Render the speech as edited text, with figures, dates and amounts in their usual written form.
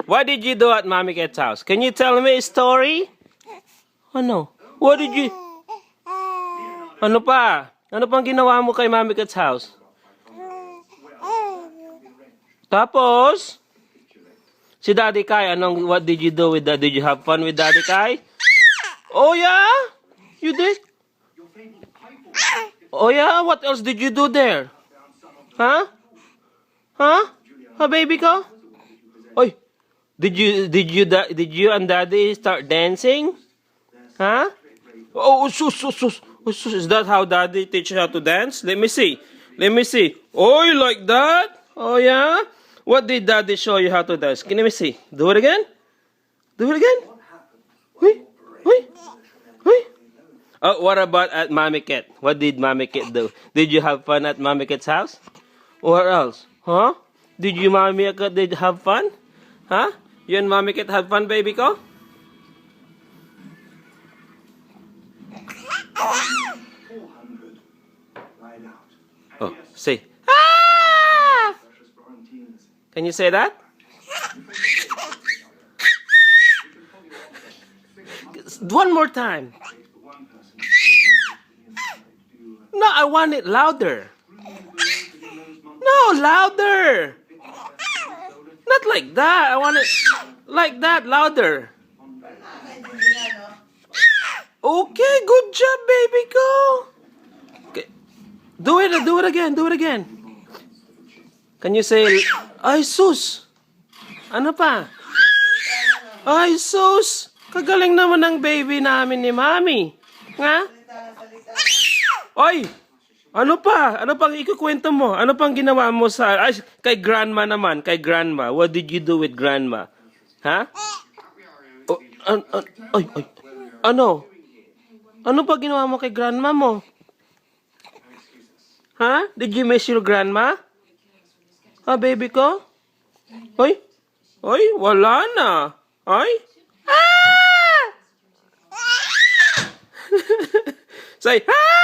What did you do at Mommy Cat's house? Can you tell me a story? Ano? What did you... Ano pa? Ano pang ginawa mo kay Mommy Cat's house? Tapos, si Daddy Kai, what did you do with that? Did you have fun with Daddy Kai? Oh yeah? You did? Oh yeah? What else did you do there? Huh? Huh? Huh, baby ko? Oy, did you and Daddy start dancing? Huh? Oh, sus. Is that how Daddy teaches how to dance? Let me see. Oh, you like that? Oh yeah? What did Daddy show you how to dance? Can you see? Do it again? Wait. Oh, what about at Mommy Cat? What did Mommy Cat do? Did you have fun at Mommy Cat's house? What else? Huh? Did you Mommy Cat did have fun? Huh? You and Mommy Cat have fun, baby ko? Oh, say. Ah! Can you say that? One more time. No, I want it louder. No, louder. Not like that. I want it like that, louder. Okay, good job, baby. Go. Okay. Do it again. Can you say, ay sus? Ano pa? Ay sus. Kagaling naman ng baby namin ni Mami. Nga? Oy! Ano pa? Ano pang ikukwento mo? Ano pang ginawa mo kay grandma naman? Kay grandma. What did you do with grandma? Ha? Oh, ay. Ano? Ano pa ginawa mo kay grandma mo? Ha? Did you miss your grandma? Ha, baby ko? Oy, wala na. Ay? Ah! Say, ah!